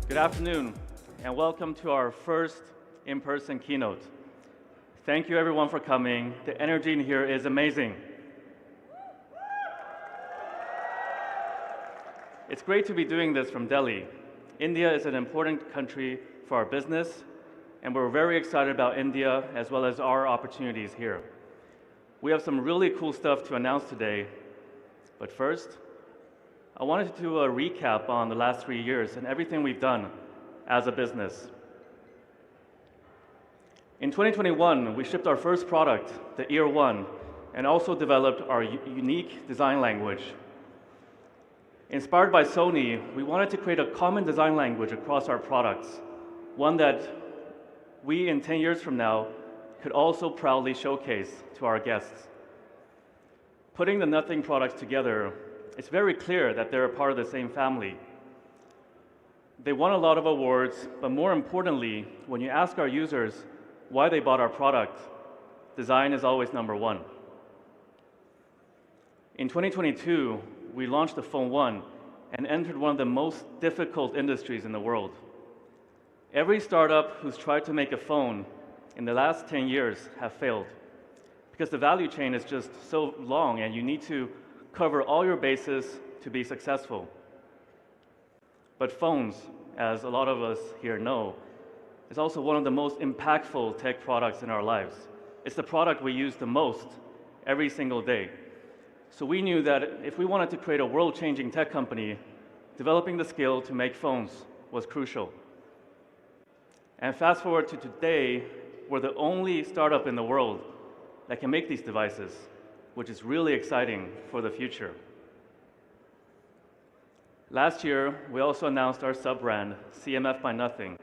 Good afternoon, and welcome to our first in-person keynote. Thank you everyone for coming. The energy in here is amazing. It's great to be doing this from Delhi. India is an important country for our business, and we're very excited about India as well as our opportunities here. We have some really cool stuff to announce today, but first, I wanted to do a recap on the last 3 years and everything we've done as a business. In 2021, we shipped our first product, the Ear One, and also developed our unique design language. Inspired by Sony, we wanted to create a common design language across our products, one that we, in 10 years from now, could also proudly showcase to our guests. Putting the Nothing products together, it's very clear that they're a part of the same family. They won a lot of awards, but more importantly, when you ask our users why they bought our product, design is always number one. In 2022, we launched the Phone One and entered one of the most difficult industries in the world. Every startup who's tried to make a phone in the last 10 years have failed because the value chain is just so long and you need to cover all your bases to be successful. But phones, as a lot of us here know, is also one of the most impactful tech products in our lives. It's the product we use the most every single day. So we knew that if we wanted to create a world-changing tech company, developing the skill to make phones was crucial. And fast forward to today, we're the only startup in the world that can make these devices, which is really exciting for the future. Last year, we also announced our sub-brand, CMF by Nothing.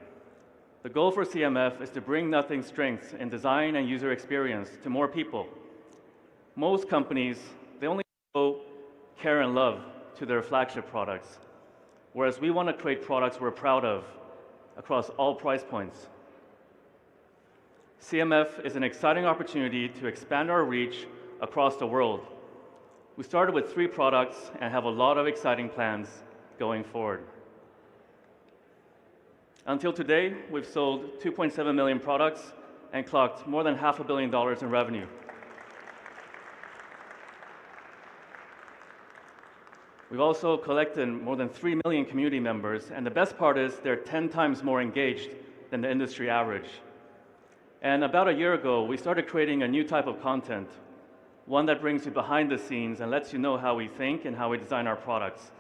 The goal for CMF is to bring Nothing's strengths in design and user experience to more people. Most companies, they only show care and love to their flagship products, whereas we want to create products we're proud of across all price points. CMF is an exciting opportunity to expand our reach across the world. We started with 3 products and have a lot of exciting plans going forward. Until today, we've sold 2.7 million products and clocked more than $500 million in revenue. We've also collected more than 3 million community members, and the best part is they're 10 times more engaged than the industry average. And about a year ago, we started creating a new type of content, one that brings you behind the scenes and lets you know how we think and how we design our products.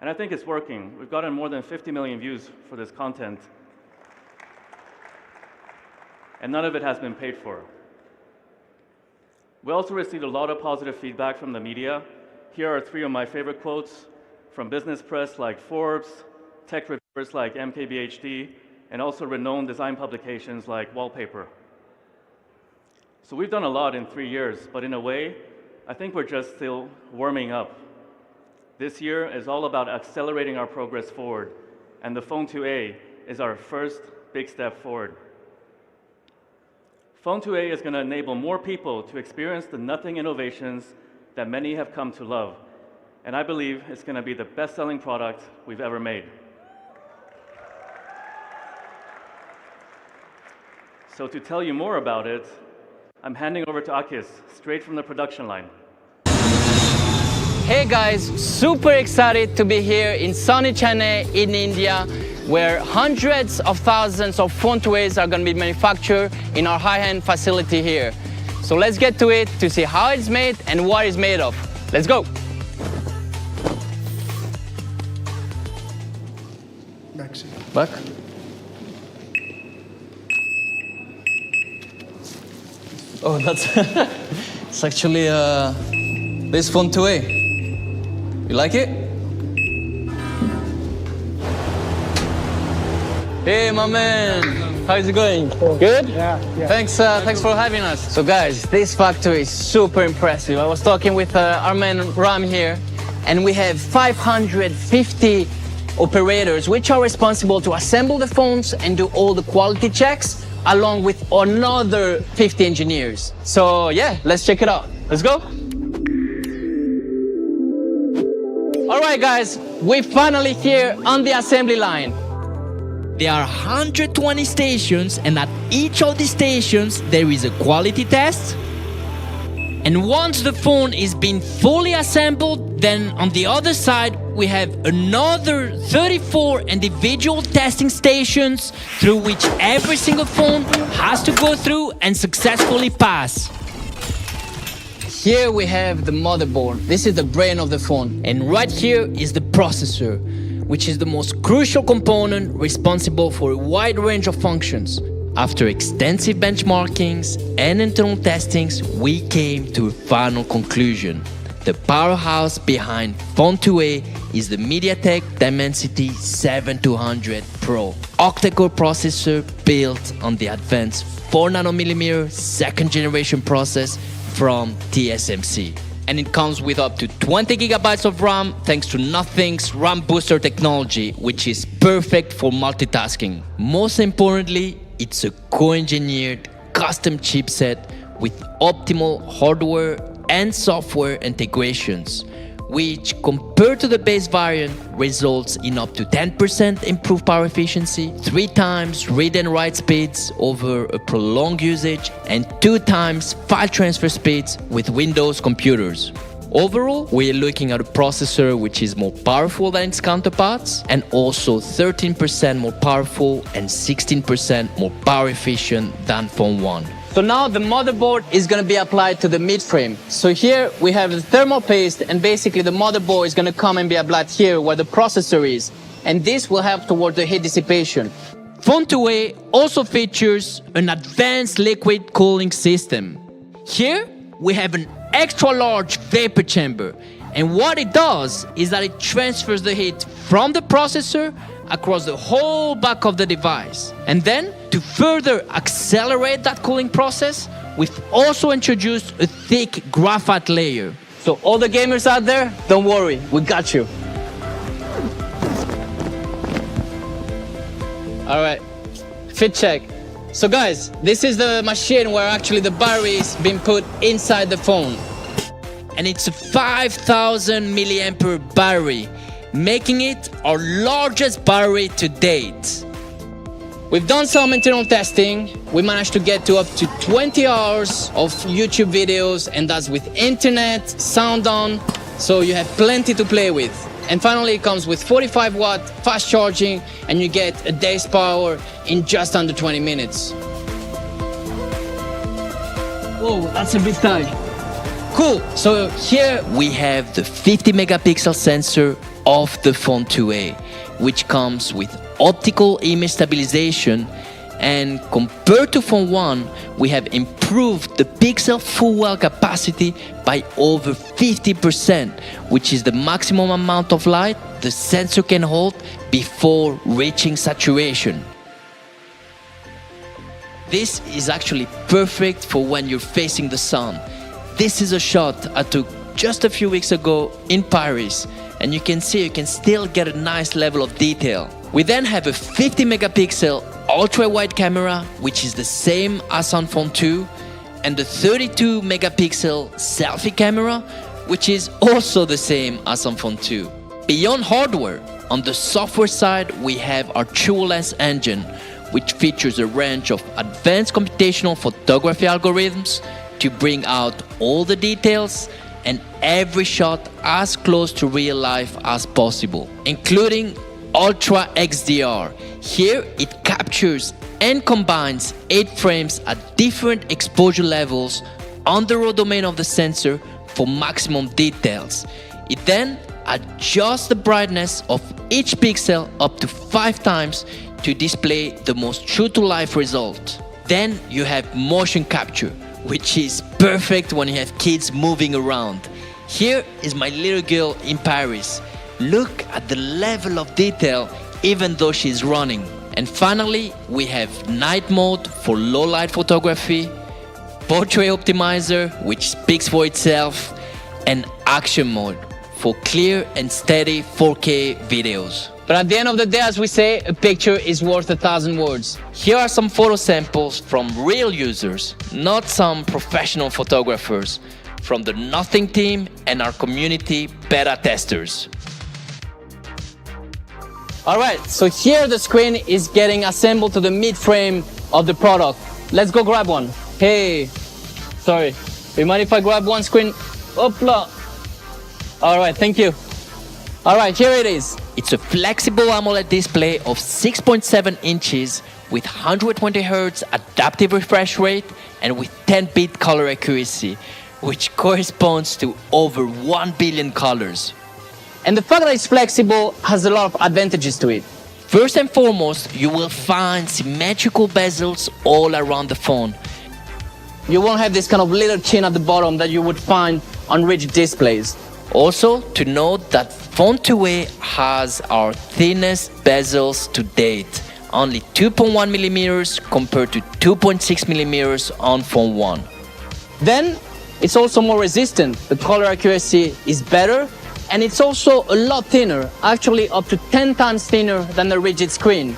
And I think it's working. We've gotten more than 50 million views for this content, and none of it has been paid for. We also received a lot of positive feedback from the media. Here are 3 of my favorite quotes from business press like Forbes, tech reviewers like MKBHD, and also renowned design publications like Wallpaper. So we've done a lot in 3 years, but in a way, I think we're just still warming up. This year is all about accelerating our progress forward, and the Phone 2A is our first big step forward. Phone 2A is going to enable more people to experience the Nothing innovations that many have come to love, and I believe it's going to be the best-selling product we've ever made. So to tell you more about it, I'm handing over to Akis, straight from the production line. Hey guys, super excited to be here in sunny Chennai in India, where hundreds of thousands of Phone 2As are going to be manufactured in our high-end facility here. So let's get to it to see how it's made and what it's made of. Let's go. Back. Oh, that's it's actually this Phone 2A. You like it? Hey, my man. How's it going? Good? Yeah. Thanks for having us. So guys, this factory is super impressive. I was talking with our man Ram here, and we have 550 operators which are responsible to assemble the phones and do all the quality checks, along with another 50 engineers. So yeah, let's check it out. Let's go. All right, guys, we're finally here on the assembly line. There are 120 stations, and at each of these stations there is a quality test. And once the phone is being fully assembled, then on the other side we have another 34 individual testing stations through which every single phone has to go through and successfully pass. Here we have the motherboard. This is the brain of the phone. And right here is the processor, which is the most crucial component responsible for a wide range of functions. After extensive benchmarkings and internal testings, we came to a final conclusion. The powerhouse behind Phone 2a is the MediaTek Dimensity 7200 Pro octa-core processor built on the advanced 4nm second generation process from TSMC. And it comes with up to 20 gigabytes of RAM thanks to Nothing's RAM Booster technology, which is perfect for multitasking. Most importantly, it's a co-engineered custom chipset with optimal hardware and software integrations, which compared to the base variant results in up to 10% improved power efficiency, 3 times read and write speeds over a prolonged usage, and 2 times file transfer speeds with Windows computers. Overall, we are looking at a processor which is more powerful than its counterparts and also 13% more powerful and 16% more power efficient than Phone 1. So now the motherboard is going to be applied to the mid-frame. So here we have the thermal paste, and basically the motherboard is going to come and be applied here where the processor is. And this will help toward the heat dissipation. Phone 2a also features an advanced liquid cooling system. Here we have an extra large vapor chamber, and what it does is that it transfers the heat from the processor across the whole back of the device. And then, to further accelerate that cooling process, we've also introduced a thick graphite layer. So all the gamers out there, don't worry, we got you. All right, fit check. So guys, this is the machine where actually the battery is being put inside the phone. And it's a 5000 milliampere battery, making it our largest battery to date. We've done some internal testing. We managed to get to up to 20 hours of YouTube videos, and that's with internet, sound on, so you have plenty to play with. And finally, it comes with 45 watt fast charging, and you get a day's power in just under 20 minutes. Whoa, that's a bit tight. Cool. So here we have the 50 megapixel sensor of the Phone 2a, which comes with optical image stabilization, and compared to Phone 1, we have improved the pixel full well capacity by over 50%, which is the maximum amount of light the sensor can hold before reaching saturation. This is actually perfect for when you're facing the sun. This is a shot I took just a few weeks ago in Paris, and you can see you can still get a nice level of detail. We then have a 50 megapixel ultra wide camera, which is the same as on Phone 2, and the 32 megapixel selfie camera, which is also the same as on Phone 2. Beyond hardware, on the software side, we have our True Lens engine, which features a range of advanced computational photography algorithms to bring out all the details and every shot as close to real life as possible, including Ultra XDR. Here it captures and combines 8 frames at different exposure levels on the raw domain of the sensor for maximum details. It then adjusts the brightness of each pixel up to 5 times to display the most true-to-life result. Then you have motion capture, which is perfect when you have kids moving around. Here is my little girl in Paris. Look at the level of detail even though she's running. And finally, we have night mode for low light photography, portrait optimizer, which speaks for itself, and action mode for clear and steady 4K videos. But at the end of the day, as we say, a picture is worth 1,000 words. Here are some photo samples from real users, not some professional photographers, from the Nothing team and our community beta testers. All right, so here the screen is getting assembled to the mid-frame of the product. Let's go grab one. Hey, sorry. Do you mind if I grab one screen? Opla. All right, thank you. All right, here it is. It's a flexible AMOLED display of 6.7 inches with 120 Hz adaptive refresh rate and with 10-bit color accuracy, which corresponds to over 1 billion colors. And the fact that it's flexible has a lot of advantages to it. First and foremost, you will find symmetrical bezels all around the phone. You won't have this kind of little chin at the bottom that you would find on rigid displays. Also, to note that Phone 2a has our thinnest bezels to date, only 2.1 millimeters compared to 2.6 millimeters on Phone 1. Then, it's also more resistant. The color accuracy is better, and it's also a lot thinner, actually up to 10 times thinner than the rigid screen.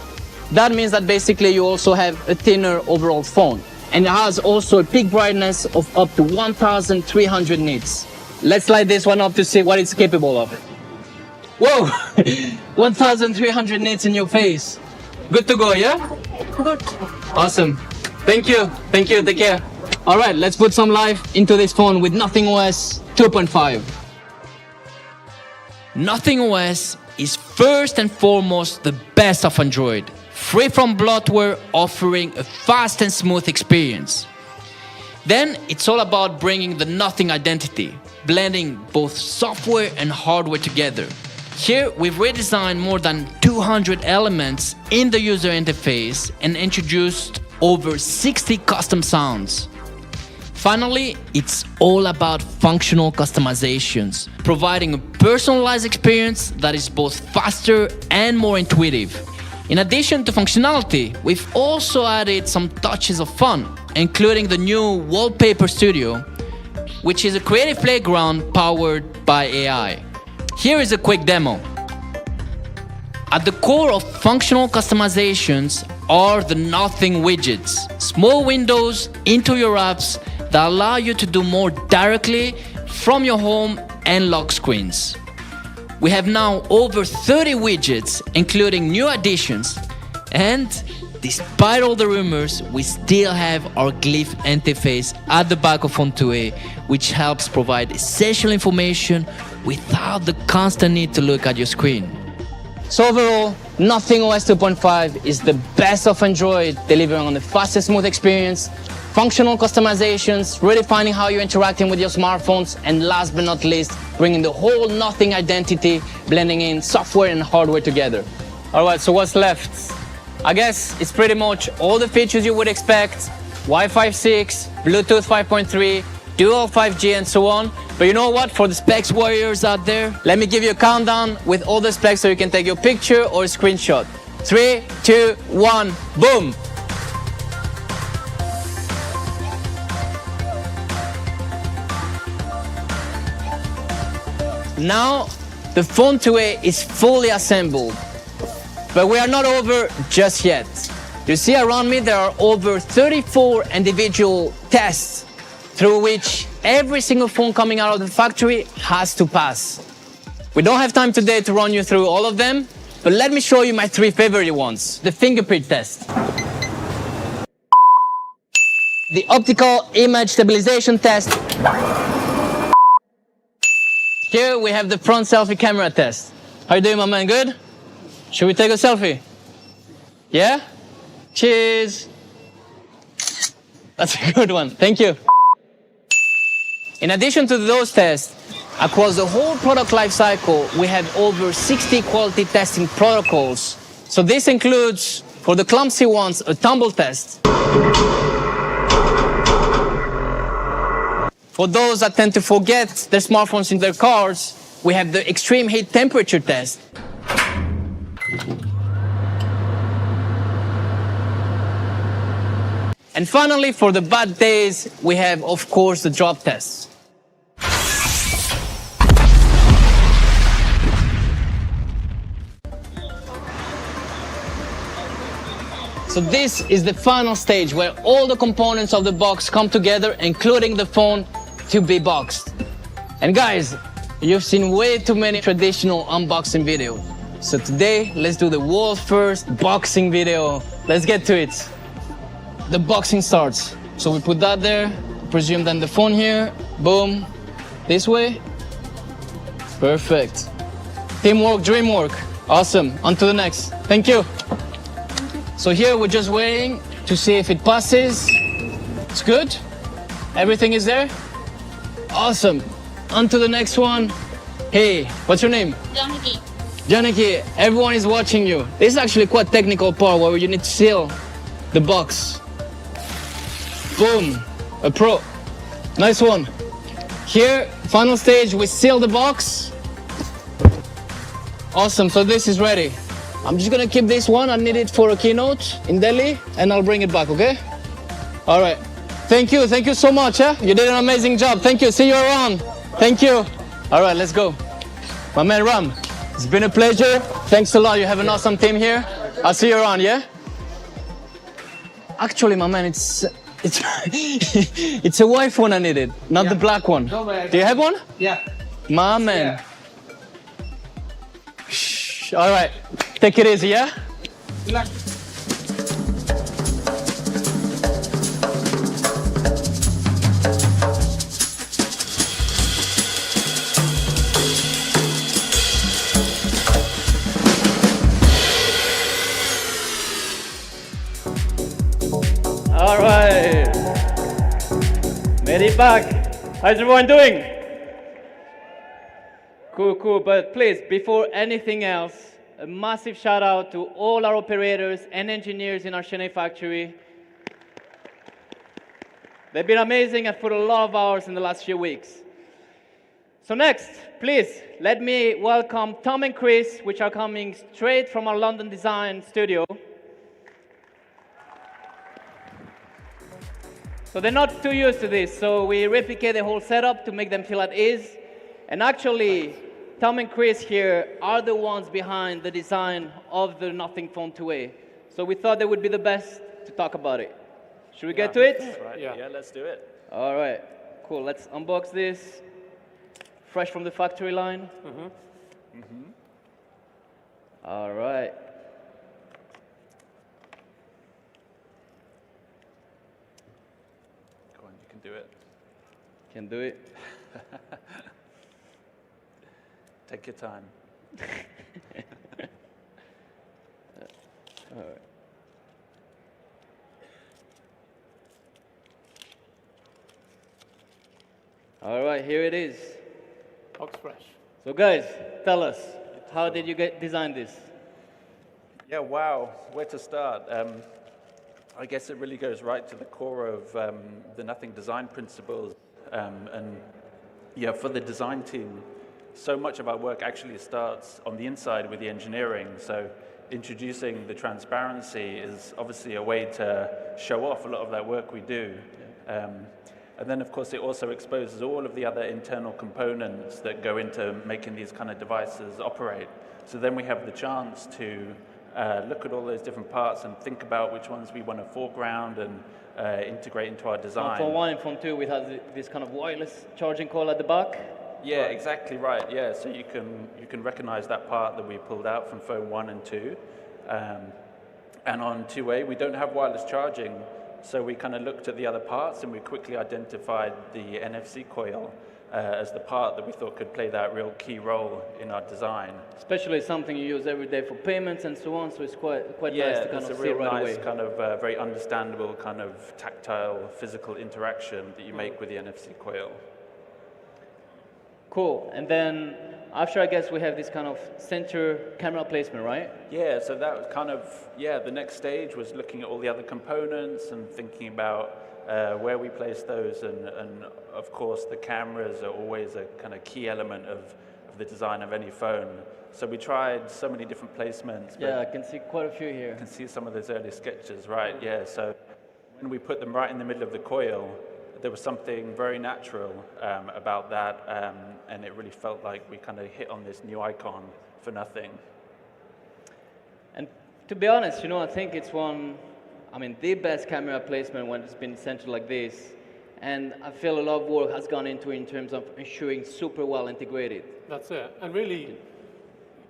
That means that basically you also have a thinner overall phone. And it has also a peak brightness of up to 1300 nits. Let's light this one up to see what it's capable of. Whoa! 1300 nits in your face. Good to go, yeah? Good. Awesome. Thank you. Thank you. Take care. All right, let's put some life into this phone with Nothing OS 2.5. Nothing OS is first and foremost the best of Android, free from bloatware, offering a fast and smooth experience. Then it's all about bringing the Nothing identity, blending both software and hardware together. Here we've redesigned more than 200 elements in the user interface and introduced over 60 custom sounds. Finally, it's all about functional customizations, providing a personalized experience that is both faster and more intuitive. In addition to functionality, we've also added some touches of fun, including the new Wallpaper Studio, which is a creative playground powered by AI. Here is a quick demo. At the core of functional customizations are the Nothing widgets, small windows into your apps that allow you to do more directly from your home and lock screens. We have now over 30 widgets, including new additions, and despite all the rumors, we still have our glyph interface at the back of Phone 2a, which helps provide essential information without the constant need to look at your screen. So overall, Nothing OS 2.5 is the best of Android, delivering on the fastest, smooth experience, functional customizations, redefining how you're interacting with your smartphones, and last but not least, bringing the whole Nothing identity, blending in software and hardware together. All right, so what's left? I guess it's pretty much all the features you would expect: Wi-Fi 6, Bluetooth 5.3, dual 5G, and so on. But you know what? For the specs warriors out there, let me give you a countdown with all the specs so you can take your picture or a screenshot. 3, 2, 1, boom! Now, the Phone 2a is fully assembled, but we are not over just yet. You see around me there are over 34 individual tests through which every single phone coming out of the factory has to pass. We don't have time today to run you through all of them, but let me show you my 3 favorite ones. The fingerprint test, the optical image stabilization test. Here we have the front selfie camera test. How you doing, my man? Good? Should we take a selfie? Yeah? Cheers. That's a good one. Thank you. In addition to those tests, across the whole product lifecycle, we have over 60 quality testing protocols. So this includes, for the clumsy ones, a tumble test. For those that tend to forget their smartphones in their cars, we have the extreme heat temperature test. And finally, for the bad days, we have, of course, the drop tests. So this is the final stage where all the components of the box come together, including the phone, to be boxed. And guys, you've seen way too many traditional unboxing videos. So today, let's do the world's first boxing video. Let's get to it. The boxing starts. So we put that there, presume then the phone here, boom, this way. Perfect. Teamwork, dream work. Awesome, on to the next. Thank you. So here we're just waiting to see if it passes. It's good. Everything is there. Awesome. On to the next one. Hey, what's your name? Janaki. Janaki, everyone is watching you. This is actually quite technical part where you need to seal the box. Boom, a pro. Nice one. Here, final stage, we seal the box. Awesome, so this is ready. I'm just gonna keep this one. I need it for a keynote in Delhi, and I'll bring it back, okay? All right. Thank you so much. You did an amazing job. Thank you. See you around. Thank you. All right, let's go. My man Ram, it's been a pleasure. Thanks a lot. You have an awesome team here. I'll see you around, yeah? Actually, my man, it's it's a white one I needed, not the black one. Do you have one? Yeah. My man. Shh. All right, take it easy, yeah? All right, made it back. How's everyone doing? Cool. But please, before anything else, a massive shout out to all our operators and engineers in our Chennai factory. They've been amazing and put a lot of hours in the last few weeks. So next, please, let me welcome Tom and Chris, which are coming straight from our London design studio. So they're not too used to this, so we replicate the whole setup to make them feel at ease. And actually, Tom and Chris here are the ones behind the design of the Nothing Phone 2A. So we thought they would be the best to talk about it. Should we get to it? Right. Yeah, let's do it. All right, cool. Let's unbox this. Fresh from the factory line. All right. Go on, you can do it. Can do it. Take your time. All right. All right, here it is. Box fresh. So guys, tell us, how did you design this? Yeah, wow. Where to start? I guess it really goes right to the core of the Nothing design principles. And yeah, for the design team, so much of our work actually starts on the inside with the engineering. So introducing the transparency is obviously a way to show off a lot of that work we do. And then, of course, it also exposes all of the other internal components that go into making these kind of devices operate. So then we have the chance to look at all those different parts and think about which ones we want to foreground and integrate into our design. Phone 1 and Phone 2, we have this kind of wireless charging coil at the back. Yeah, exactly right. Yeah, so you can recognize that part that we pulled out from Phone 1 and 2. And on 2A, we don't have wireless charging, so we kind of looked at the other parts and we quickly identified the NFC coil as the part that we thought could play that real key role in our design. Especially something you use every day for payments and so on, so it's quite Yeah, nice to kind it's of a see real right nice away. kind of very understandable kind of tactile physical interaction that you make with the NFC coil. Cool, and then after, I guess, we have this kind of center camera placement, right? Yeah, so that was kind of, the next stage was looking at all the other components and thinking about where we place those, and of course the cameras are always a kind of key element of the design of any phone. So we tried so many different placements. Yeah, I can see quite a few here. You can see some of those early sketches, right? Yeah, so when we put them right in the middle of the coil, there was something very natural about that, and it really felt like we kind of hit on this new icon for Nothing. And to be honest, I think it's the best camera placement when it's been centered like this. And I feel a lot of work has gone into it in terms of ensuring super well integrated. That's it. And really,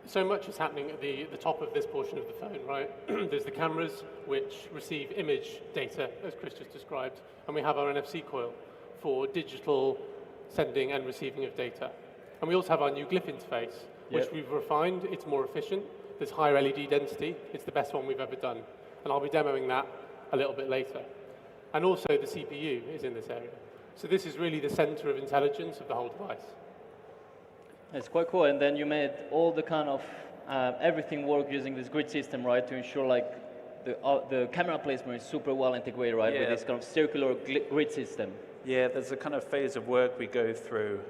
So much is happening at the top of this portion of the phone, right? There's the cameras, which receive image data, as Chris just described, and we have our NFC coil for digital sending and receiving of data. And we also have our new glyph interface, which we've refined. It's more efficient. There's higher LED density. It's the best one we've ever done. And I'll be demoing that a little bit later. And also the CPU is in this area. So this is really the center of intelligence of the whole device. It's quite cool. And then you made all the kind of everything work using this grid system, right, to ensure like the camera placement is super well integrated, right, with this kind of circular grid system. Yeah, there's a kind of phase of work we go through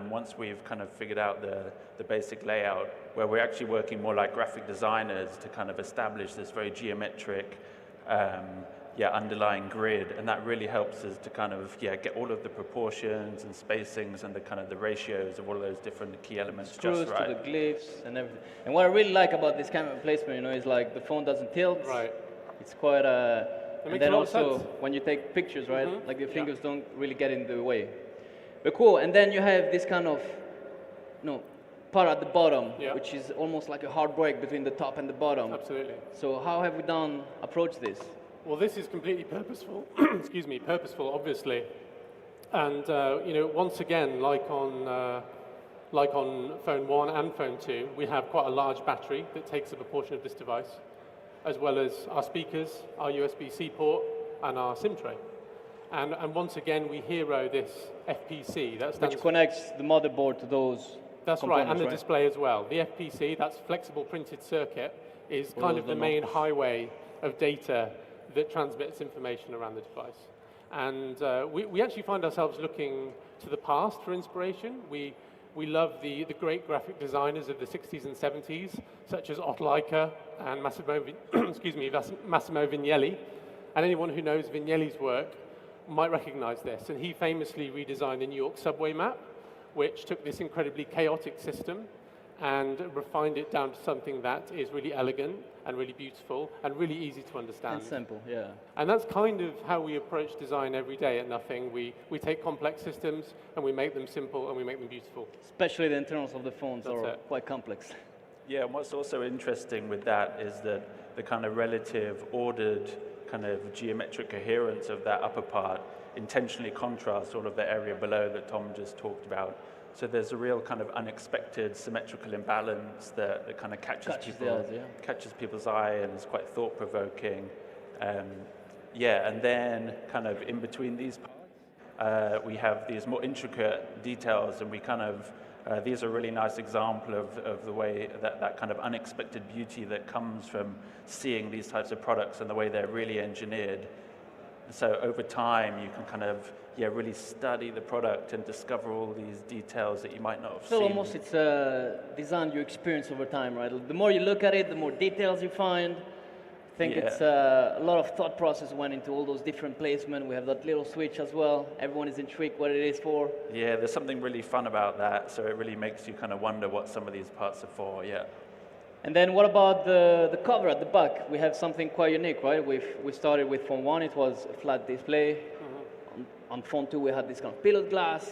once we've kind of figured out the basic layout, where we're actually working more like graphic designers to kind of establish this very geometric underlying grid, and that really helps us to kind of get all of the proportions and spacings and the kind of the ratios of all of those different key elements Screws just right. to the glyphs and everything. And what I really like about this camera placement, you know, is like the phone doesn't tilt. Right. It's quite and then also sense. when you take pictures, right, like your fingers don't really get in the way. But cool. And then you have this kind of, part at the bottom, which is almost like a hard break between the top and the bottom. Absolutely. So how have we approached this? Well, this is completely purposeful. Excuse me, purposeful, obviously. And once again, like on phone 1 and phone 2, we have quite a large battery that takes up a portion of this device, as well as our speakers, our USB-C port, and our SIM tray. And once again, we hero this FPC. Which connects the motherboard to those. That's right, and the display as well. The FPC, that's flexible printed circuit, is kind of the main highway of data that transmits information around the device. And we actually find ourselves looking to the past for inspiration. We love the great graphic designers of the 60s and 70s, such as Otto Leica and Massimo Vignelli. And anyone who knows Vignelli's work might recognize this. And he famously redesigned the New York subway map, which took this incredibly chaotic system and refined it down to something that is really elegant and really beautiful and really easy to understand. And simple, yeah. And that's kind of how we approach design every day at Nothing. We take complex systems and we make them simple and we make them beautiful. Especially the internals of the phones are quite complex. Yeah, and what's also interesting with that is that the kind of relative ordered kind of geometric coherence of that upper part intentionally contrasts all of the area below that Tom just talked about. So there's a real kind of unexpected symmetrical imbalance that kind of catches people's eye and is quite thought-provoking. And then kind of in between these parts, we have these more intricate details, and we kind of, these are a really nice example of the way that kind of unexpected beauty that comes from seeing these types of products and the way they're really engineered. So over time, you can kind of really study the product and discover all these details that you might not have seen. So almost it's a design you experience over time, right? The more you look at it, the more details you find. I think it's a lot of thought process went into all those different placements. We have that little switch as well. Everyone is intrigued what it is for. Yeah, there's something really fun about that. So it really makes you kind of wonder what some of these parts are for, And then what about the cover at the back? We have something quite unique, right? We started with phone 1, it was a flat display. On phone 2, we had this kind of pillared glass.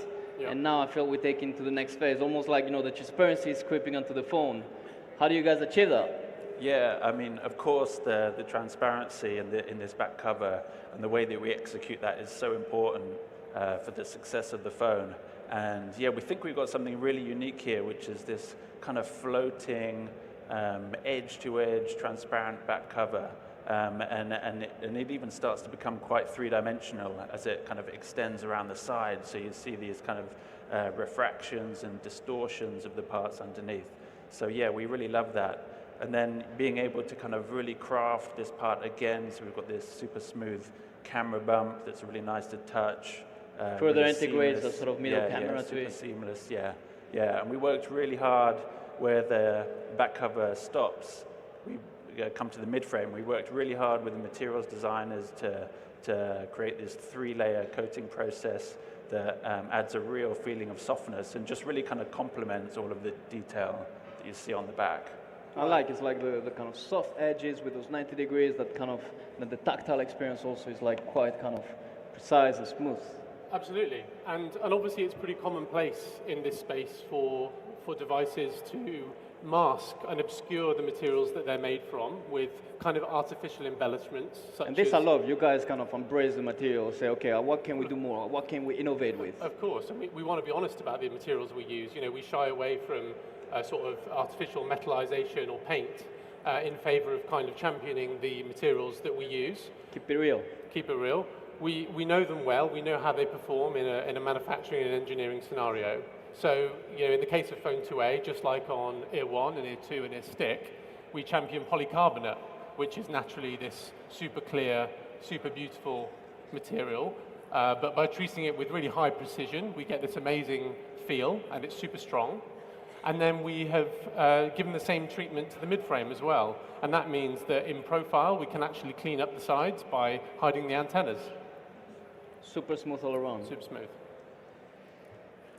And now I feel we're taking to the next phase, almost like, the transparency is creeping onto the phone. How do you guys achieve that? Yeah, I mean, of course, the transparency in this back cover and the way that we execute that is so important for the success of the phone. And we think we've got something really unique here, which is this kind of floating, edge-to-edge, transparent back cover. And it even starts to become quite three-dimensional as it kind of extends around the side. So you see these kind of refractions and distortions of the parts underneath. So we really love that. And then being able to kind of really craft this part again. So we've got this super smooth camera bump that's really nice to touch. Further really integrates the sort of middle camera to it. Seamless, And we worked really hard where the back cover stops. We come to the mid-frame. We worked really hard with the materials designers to create this 3-layer coating process that adds a real feeling of softness and just really kind of complements all of the detail that you see on the back. It's like the kind of soft edges with those 90 degrees, that kind of, the tactile experience also is like quite kind of precise and smooth. Absolutely, and obviously it's pretty commonplace in this space for devices to mask and obscure the materials that they're made from with kind of artificial embellishments. Such And this as, I love. You guys kind of embrace the material, say, okay, what can we do more? What can we innovate with? Of course, and we want to be honest about the materials we use. You know, we shy away from sort of artificial metallization or paint in favor of kind of championing the materials that we use. Keep it real. Keep it real. We know them well. We know how they perform in a manufacturing and engineering scenario. So, you know, in the case of Phone 2A, just like on Ear 1 and Ear 2 and Ear Stick, we champion polycarbonate, which is naturally this super clear, super beautiful material. But by treating it with really high precision, we get this amazing feel, and it's super strong. And then we have given the same treatment to the midframe as well. And that means that in profile, we can actually clean up the sides by hiding the antennas. Super smooth all around. Super smooth.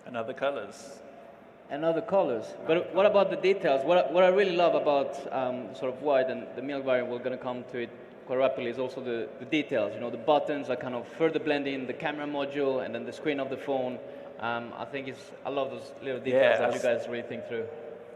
And other colors. And other colors. But what about the details? What I really love about sort of white and the milk variant, we're going to come to it quite rapidly, is also the details. You know, the buttons are kind of further blending the camera module and then the screen of the phone. I think I love those little details that you guys really think through.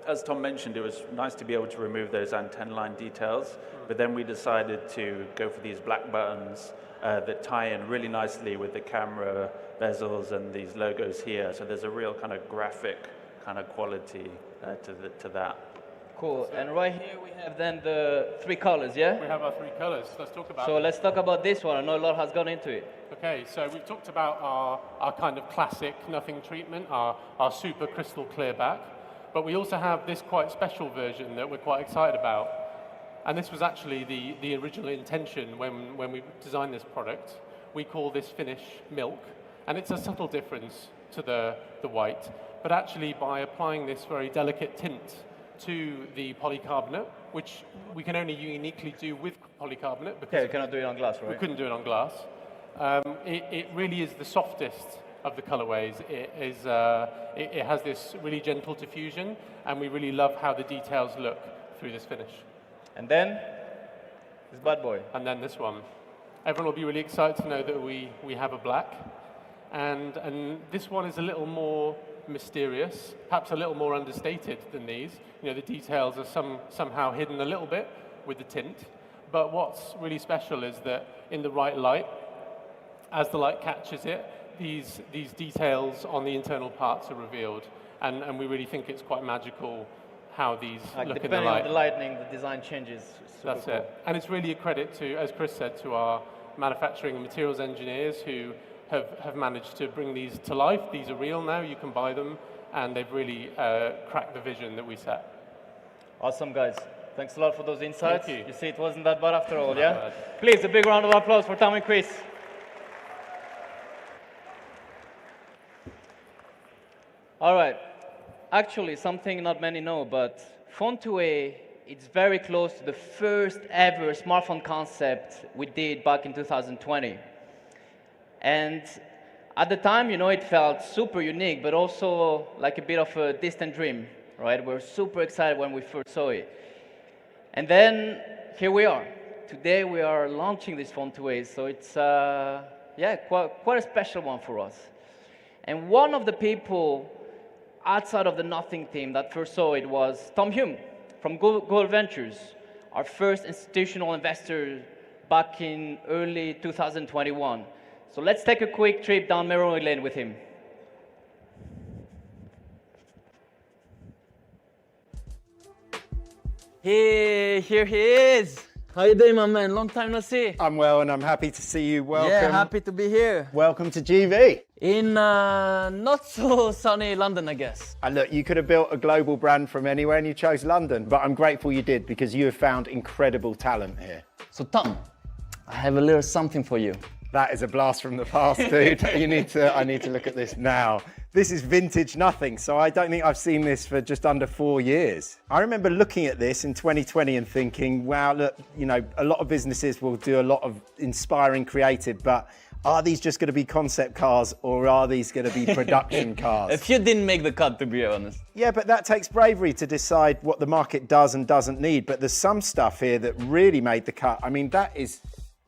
As Tom mentioned, it was nice to be able to remove those antenna line details, but then we decided to go for these black buttons that tie in really nicely with the camera bezels and these logos here. So there's a real kind of graphic kind of quality to that. Cool. And right here we have then the 3 colors, yeah? We have our 3 colors. Let's talk about So them. let's talk about this one. I know a lot has gone into it. Okay, so we've talked about our kind of classic nothing treatment, our super crystal clear back, but we also have this quite special version that we're quite excited about. And this was actually the original intention when we designed this product. We call this finish milk, and it's a subtle difference to the white, but actually by applying this very delicate tint to the polycarbonate, which we can only uniquely do with polycarbonate because Okay, you cannot do it on glass, right? we couldn't do it on glass. It really is the softest of the colorways. It has this really gentle diffusion, and we really love how the details look through this finish. And then this bad boy. And then this one. Everyone will be really excited to know that we have a black. And this one is a little more mysterious, perhaps a little more understated than these. You know, the details are somehow hidden a little bit with the tint. But what's really special is that in the right light, as the light catches it, these details on the internal parts are revealed. And we really think it's quite magical how these Like look in the depending light. on the lighting, the design changes. Super That's cool. it. And it's really a credit to, as Chris said, to our manufacturing and materials engineers who have managed to bring these to life. These are real now, you can buy them, and they've really cracked the vision that we set. Awesome, guys. Thanks a lot for those insights. Thank you. You see, it wasn't that bad after all, yeah? bad. Please, a big round of applause for Tom and Chris. All right. Actually, something not many know, but Phone 2A, it's very close to the first ever smartphone concept we did back in 2020. And at the time, you know, it felt super unique, but also like a bit of a distant dream, right? We're super excited when we first saw it. And then here we are. Today we are launching this Phone 2A, so it's quite a special one for us. And one of the people outside of the Nothing team that first saw it was Tom Hume from Google Ventures, our first institutional investor back in early 2021. So let's take a quick trip down memory lane with him. Hey, here he is. How you doing, my man? Long time no see. I'm well, and I'm happy to see you. Welcome. Yeah, happy to be here. Welcome to GV. In not so sunny London, I guess. And look, you could have built a global brand from anywhere, and you chose London. But I'm grateful you did, because you have found incredible talent here. So Tom, I have a little something for you. That is a blast from the past, dude. I need to look at this now. This is vintage nothing, so I don't think I've seen this for just under 4 years. I remember looking at this in 2020 and thinking, wow, look, you know, a lot of businesses will do a lot of inspiring creative, but are these just going to be concept cars, or are these going to be production cars? A few didn't make the cut, to be honest. Yeah, but that takes bravery to decide what the market does and doesn't need. But there's some stuff here that really made the cut. I mean, that is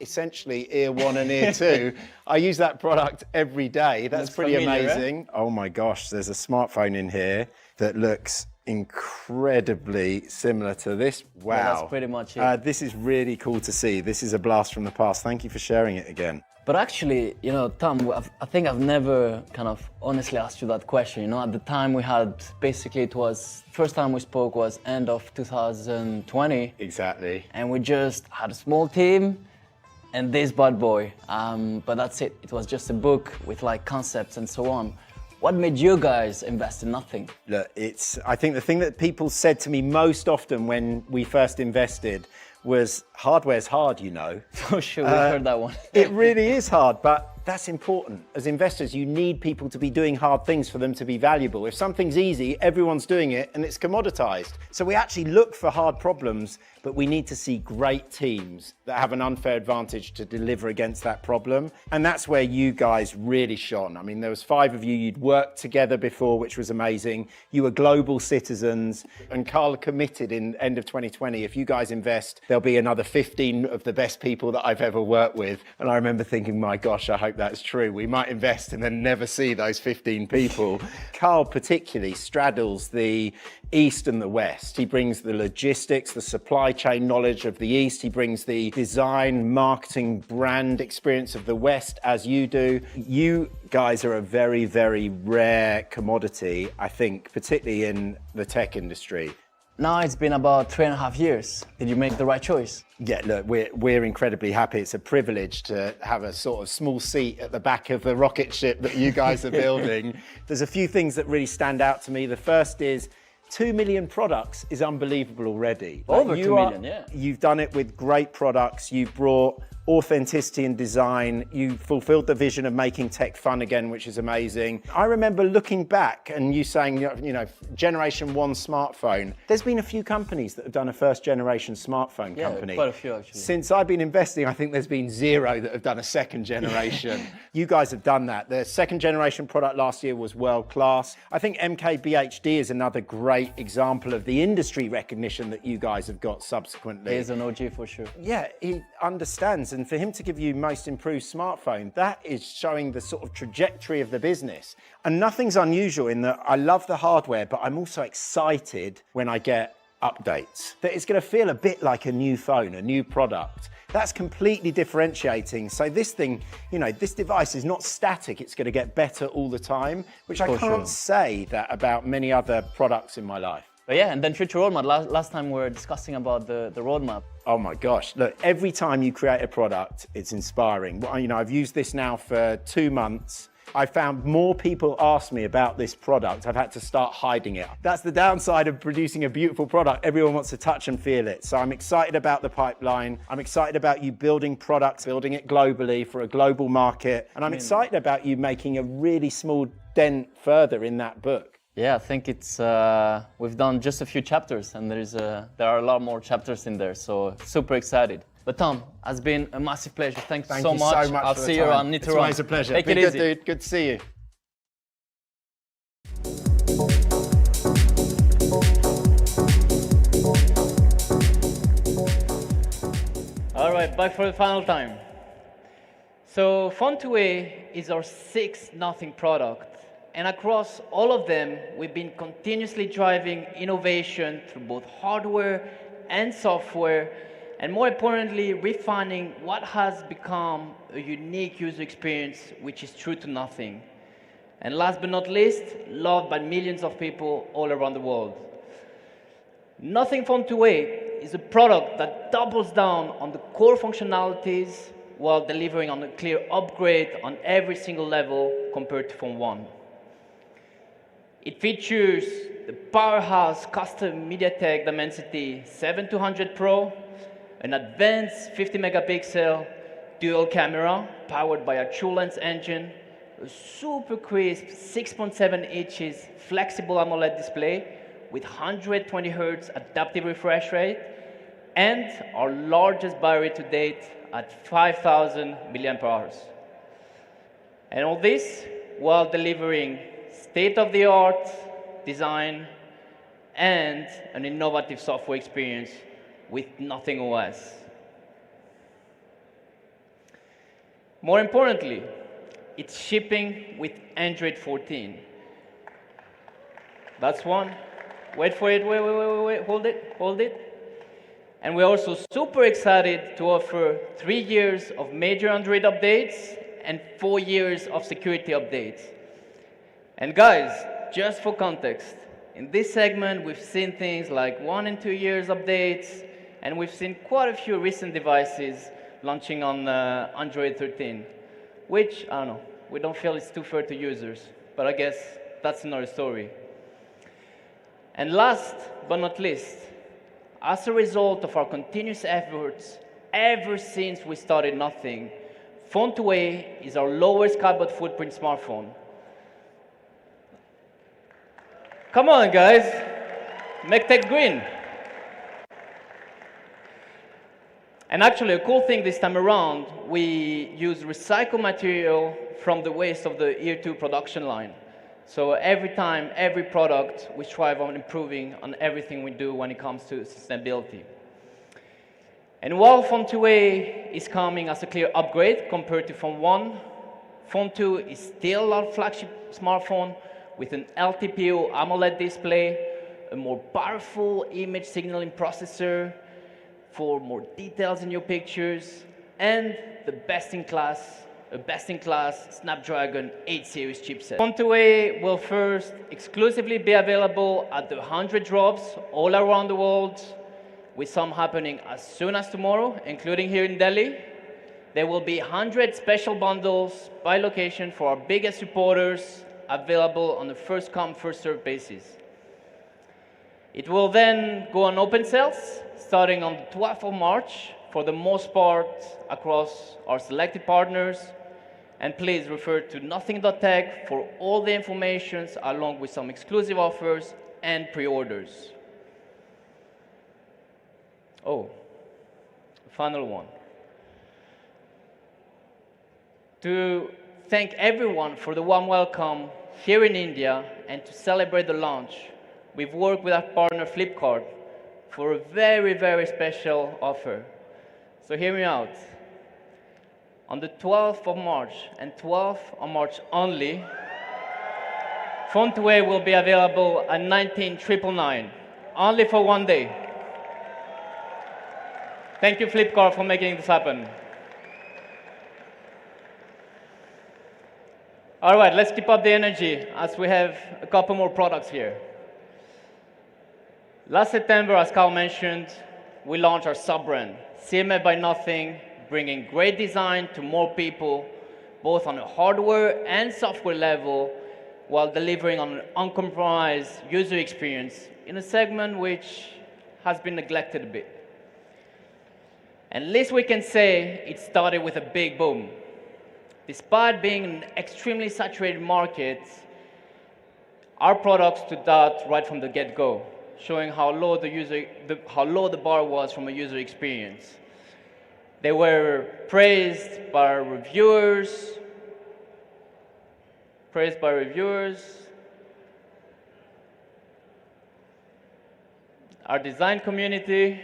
essentially Ear 1 and Ear 2. I use that product every day. That's pretty familiar, amazing. Oh my gosh, there's a smartphone in here that looks incredibly similar to this. Wow. Yeah, that's pretty much it. This is really cool to see. This is a blast from the past. Thank you for sharing it again. But actually, you know, Tom, I think I've never kind of honestly asked you that question. You know, at the time we had, basically it was, first time we spoke was end of 2020. Exactly. And we just had a small team and this bad boy. But that's it. It was just a book with like concepts and so on. What made you guys invest in Nothing? Look, I think the thing that people said to me most often when we first invested was hardware's hard, you know. For sure, we heard that one. It really is hard, but that's important. As investors, you need people to be doing hard things for them to be valuable. If something's easy, everyone's doing it and it's commoditized. So we actually look for hard problems, but we need to see great teams that have an unfair advantage to deliver against that problem. And that's where you guys really shone. I mean, there was 5 of you, you'd worked together before, which was amazing. You were global citizens, and Carl committed in end of 2020, if you guys invest, there'll be another 15 of the best people that I've ever worked with. And I remember thinking, my gosh, I hope that's true. We might invest and then never see those 15 people. Carl particularly straddles the East and the West. He brings the logistics, the supply chain knowledge of the East. He brings the design, marketing, brand experience of the West, as you do. You guys are a very, very rare commodity, I think, particularly in the tech industry. Now it's been about 3.5 years. Did you make the right choice? Yeah, look, we're incredibly happy. It's a privilege to have a sort of small seat at the back of the rocket ship that you guys are building. There's a few things that really stand out to me. The first is 2 million products is unbelievable already. Over 2 million, yeah. You've done it with great products. You've brought authenticity and design. You fulfilled the vision of making tech fun again, which is amazing. I remember looking back and you saying, you know, generation 1 smartphone. There's been a few companies that have done a first generation smartphone company. Quite a few actually. Since I've been investing, I think there's been 0 that have done a second generation. You guys have done that. The second generation product last year was world class. I think MKBHD is another great example of the industry recognition that you guys have got subsequently. He's an OG for sure. Yeah, he understands. And for him to give you most improved smartphone, that is showing the sort of trajectory of the business. And nothing's unusual in that I love the hardware, but I'm also excited when I get updates. That it's going to feel a bit like a new phone, a new product. That's completely differentiating. So this thing, you know, this device is not static. It's going to get better all the time, which I can't say that about many other products in my life. But yeah, and then future roadmap. Last time we were discussing about the roadmap. Oh my gosh, look, every time you create a product, it's inspiring. You know, I've used this now for 2 months. I found more people ask me about this product. I've had to start hiding it. That's the downside of producing a beautiful product. Everyone wants to touch and feel it. So I'm excited about the pipeline. I'm excited about you building products, building it globally for a global market. And I'm excited about you making a really small dent further in that book. Yeah, I think it's we've done just a few chapters, and there are a lot more chapters in there. So super excited. But Tom, has been a massive pleasure. Thanks so much. I'll see you around. It's always a pleasure. Take it easy, dude. Good to see you. All right, back for the final time. So Phone2A is our 6th Nothing product. And across all of them, we've been continuously driving innovation through both hardware and software, and more importantly, refining what has become a unique user experience, which is true to Nothing. And last but not least, loved by millions of people all around the world. Nothing Phone2A is a product that doubles down on the core functionalities while delivering on a clear upgrade on every single level compared to Phone 1. It features the powerhouse custom MediaTek Dimensity 7200 Pro, an advanced 50 megapixel dual camera powered by a true lens engine, a super crisp 6.7 inches flexible AMOLED display with 120 Hz adaptive refresh rate, and our largest battery to date at 5,000 mAh. And all this while delivering state-of-the-art design and an innovative software experience with Nothing OS. More importantly, it's shipping with Android 14. That's one. Wait for it, wait, hold it. And we're also super excited to offer 3 years of major Android updates and 4 years of security updates. And guys, just for context, in this segment, we've seen things like 1 and 2 years updates, and we've seen quite a few recent devices launching on Android 13, which, I don't know, we don't feel it's too fair to users, but I guess that's another story. And last but not least, as a result of our continuous efforts ever since we started Nothing, Phone 2a is our lowest carbon footprint smartphone. Come on, guys, make tech green. And actually, a cool thing this time around, we use recycled material from the waste of the Year 2 production line. So every time, every product, we strive on improving on everything we do when it comes to sustainability. And while Phone 2a is coming as a clear upgrade compared to Phone 1, Phone 2 is still our flagship smartphone with an LTPO AMOLED display, a more powerful image signaling processor for more details in your pictures, and the best-in-class Snapdragon 8 series chipset. Phone 2a will first exclusively be available at the 100 drops all around the world, with some happening as soon as tomorrow, including here in Delhi. There will be 100 special bundles by location for our biggest supporters, available on a first-come, first-served basis. It will then go on open sales, starting on the 12th of March, for the most part across our selected partners. And please refer to nothing.tech for all the information, along with some exclusive offers and pre-orders. Oh, final one. To thank everyone for the warm welcome here in India and to celebrate the launch, we've worked with our partner Flipkart for a very, very special offer. So hear me out. On the 12th of March, and 12th of March only, Phone 2a will be available at 19,999, only for 1 day. Thank you, Flipkart, for making this happen. All right, let's keep up the energy as we have a couple more products here. Last September, as Carl mentioned, we launched our sub-brand, CMF by Nothing, bringing great design to more people, both on a hardware and software level, while delivering on an uncompromised user experience in a segment which has been neglected a bit. And at least we can say it started with a big boom. Despite being an extremely saturated market, our products stood out right from the get-go, showing how low the bar was from a user experience. They were praised by reviewers, our design community,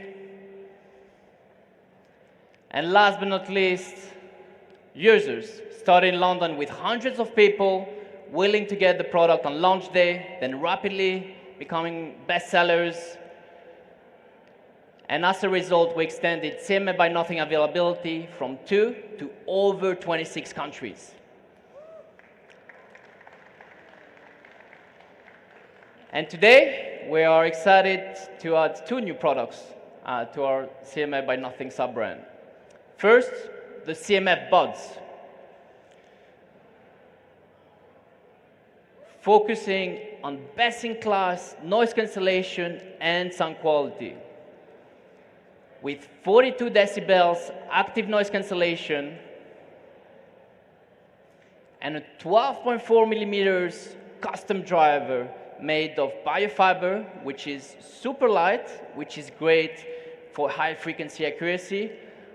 and last but not least, users. Started in London with hundreds of people willing to get the product on launch day, then rapidly becoming bestsellers. And as a result, we extended CMF by Nothing availability from 2 to over 26 countries. And today, we are excited to add 2 new products to our CMF by Nothing sub-brand. First, the CMF Buds, focusing on best-in-class noise cancellation and sound quality. With 42 decibels active noise cancellation and a 12.4 millimeters custom driver made of biofiber, which is super light, which is great for high frequency accuracy,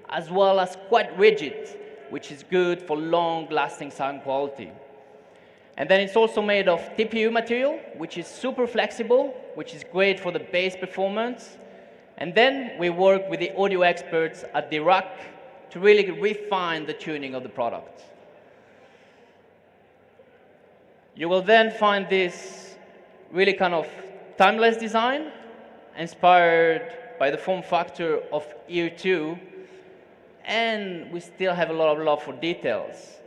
as well as quite rigid, which is good for long-lasting sound quality. And then it's also made of TPU material, which is super flexible, which is great for the bass performance. And then we work with the audio experts at the rack to really refine the tuning of the product. You will then find this really kind of timeless design, inspired by the form factor of Ear 2, and we still have a lot of love for details.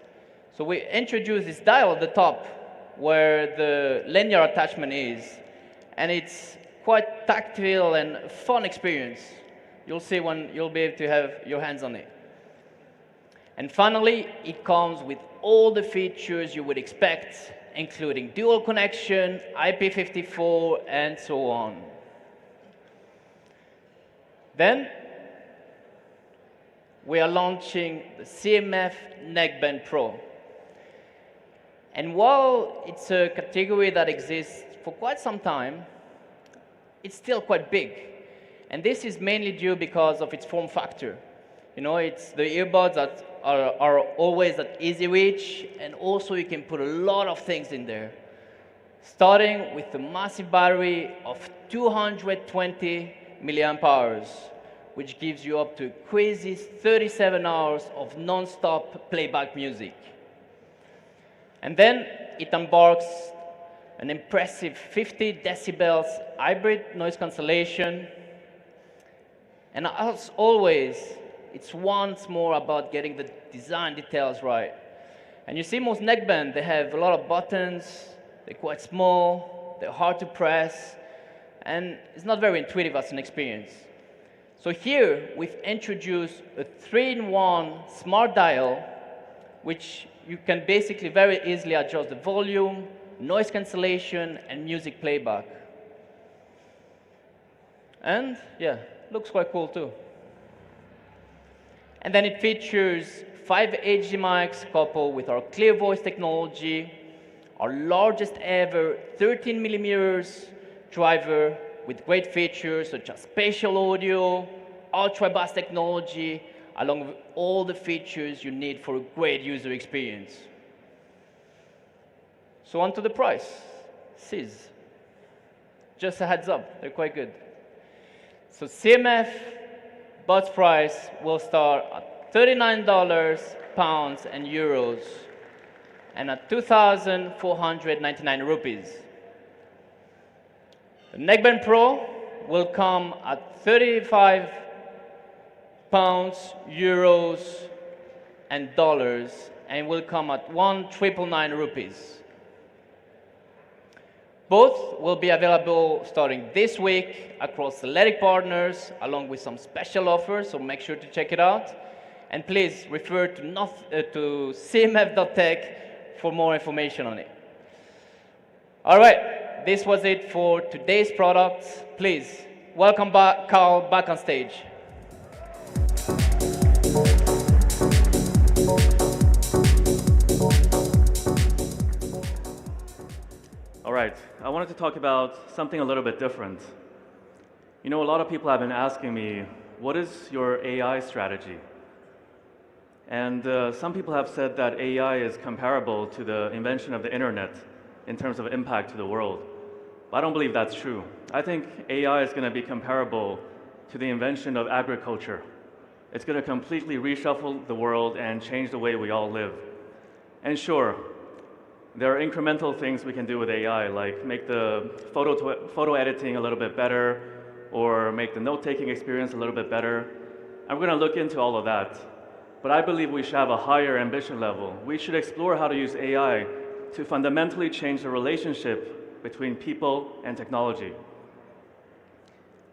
So we introduced this dial at the top where the linear attachment is, and it's quite tactile and fun experience. You'll see when you'll be able to have your hands on it. And finally, it comes with all the features you would expect, including dual connection, IP54, and so on. Then, we are launching the CMF Neckband Pro. And while it's a category that exists for quite some time, it's still quite big. And this is mainly due because of its form factor. You know, it's the earbuds that are always at easy reach, and also you can put a lot of things in there. Starting with the massive battery of 220 milliamp hours, which gives you up to crazy 37 hours of non-stop playback music. And then it embarks an impressive 50 decibels hybrid noise cancellation. And as always, it's once more about getting the design details right. And you see most neckbands, they have a lot of buttons, they're quite small, they're hard to press, and it's not very intuitive as an experience. So here, we've introduced a 3-in-1 smart dial, which you can basically very easily adjust the volume, noise cancellation, and music playback. And yeah, looks quite cool too. And then it features 5 HD mics coupled with our clear voice technology, our largest ever 13 millimeters driver with great features such as spatial audio, ultra bass technology, along with all the features you need for a great user experience. So on to the price. Sis. Just a heads up, they're quite good. So CMF Buds price will start at $39 pounds and euros, and at 2,499 rupees. The Neckband Pro will come at 35 pounds, euros, and dollars, and will come at 1,999 rupees. Both will be available starting this week across select partners, along with some special offers, so make sure to check it out. And please refer to cmf.tech for more information on it. All right, this was it for today's products. Please, welcome back, Carl, back on stage. All right, I wanted to talk about something a little bit different. You know, a lot of people have been asking me, what is your AI strategy? And some people have said that AI is comparable to the invention of the internet in terms of impact to the world. But I don't believe that's true. I think AI is going to be comparable to the invention of agriculture. It's going to completely reshuffle the world and change the way we all live. And sure, there are incremental things we can do with AI, like make the photo editing a little bit better, or make the note-taking experience a little bit better. I'm going to look into all of that. But I believe we should have a higher ambition level. We should explore how to use AI to fundamentally change the relationship between people and technology.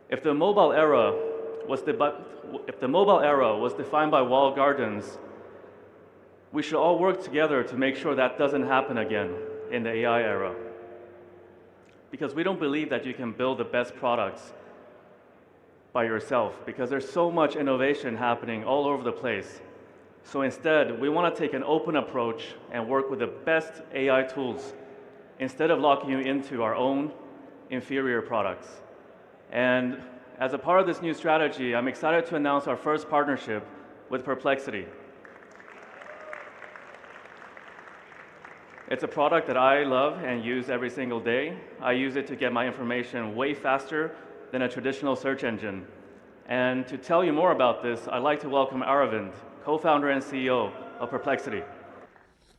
If the mobile era was defined by walled gardens, we should all work together to make sure that doesn't happen again in the AI era. Because we don't believe that you can build the best products by yourself, because there's so much innovation happening all over the place. So instead, we want to take an open approach and work with the best AI tools instead of locking you into our own inferior products. And as a part of this new strategy, I'm excited to announce our first partnership with Perplexity. It's a product that I love and use every single day. I use it to get my information way faster than a traditional search engine. And to tell you more about this, I'd like to welcome Aravind, co-founder and CEO of Perplexity.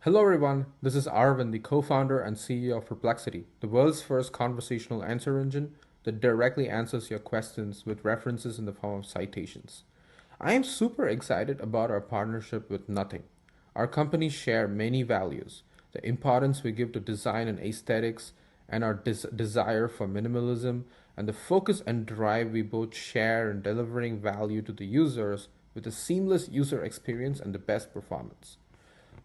Hello everyone, this is Arvind, the co-founder and CEO of Perplexity, the world's first conversational answer engine that directly answers your questions with references in the form of citations. I am super excited about our partnership with Nothing. Our companies share many values, the importance we give to design and aesthetics, and our desire for minimalism, and the focus and drive we both share in delivering value to the users with a seamless user experience and the best performance.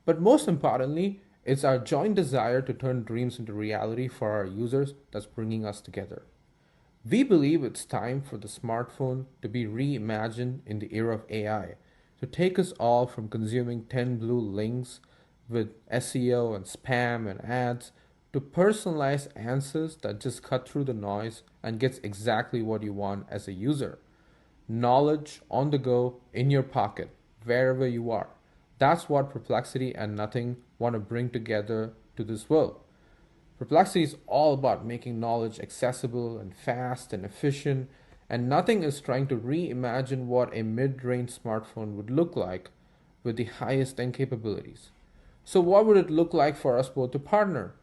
But most importantly, it's our joint desire to turn dreams into reality for our users that's bringing us together. We believe it's time for the smartphone to be reimagined in the era of AI, to take us all from consuming 10 blue links with SEO and spam and ads to personalized answers that just cut through the noise and gets exactly what you want as a user. Knowledge on the go, in your pocket, wherever you are. That's what Perplexity and Nothing want to bring together to this world. Perplexity is all about making knowledge accessible and fast and efficient, and Nothing is trying to reimagine what a mid-range smartphone would look like with the highest end capabilities. So what would it look like for us both to partner?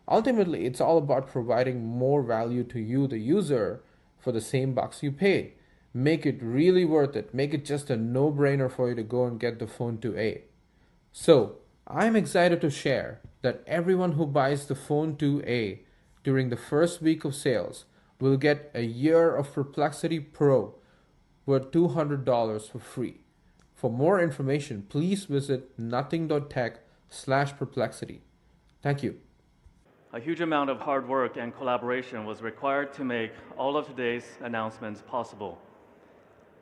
Ultimately, it's all about providing more value to you, the user, for the same bucks you pay. Make it really worth it. Make it just a no-brainer for you to go and get the phone 2A. So, I'm excited to share that everyone who buys the phone 2A during the first week of sales will get a year of Perplexity Pro worth $200 for free. For more information, please visit nothing.tech/perplexity. Thank you. A huge amount of hard work and collaboration was required to make all of today's announcements possible.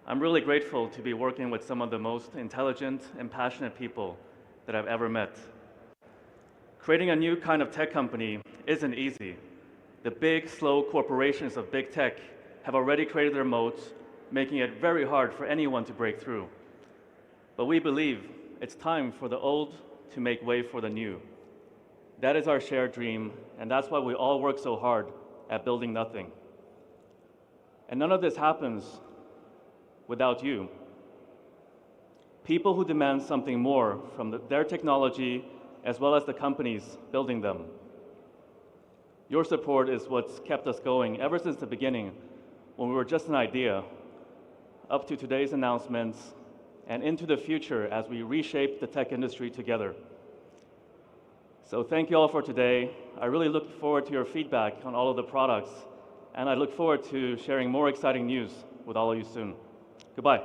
I'm really grateful to be working with some of the most intelligent and passionate people that I've ever met. Creating a new kind of tech company isn't easy. The big, slow corporations of big tech have already created their moats, making it very hard for anyone to break through. But we believe it's time for the old to make way for the new. That is our shared dream, and that's why we all work so hard at building Nothing. And none of this happens without you. People who demand something more from their technology as well as the companies building them. Your support is what's kept us going ever since the beginning, when we were just an idea, up to today's announcements, and into the future as we reshape the tech industry together. So thank you all for today. I really look forward to your feedback on all of the products, and I look forward to sharing more exciting news with all of you soon. Goodbye.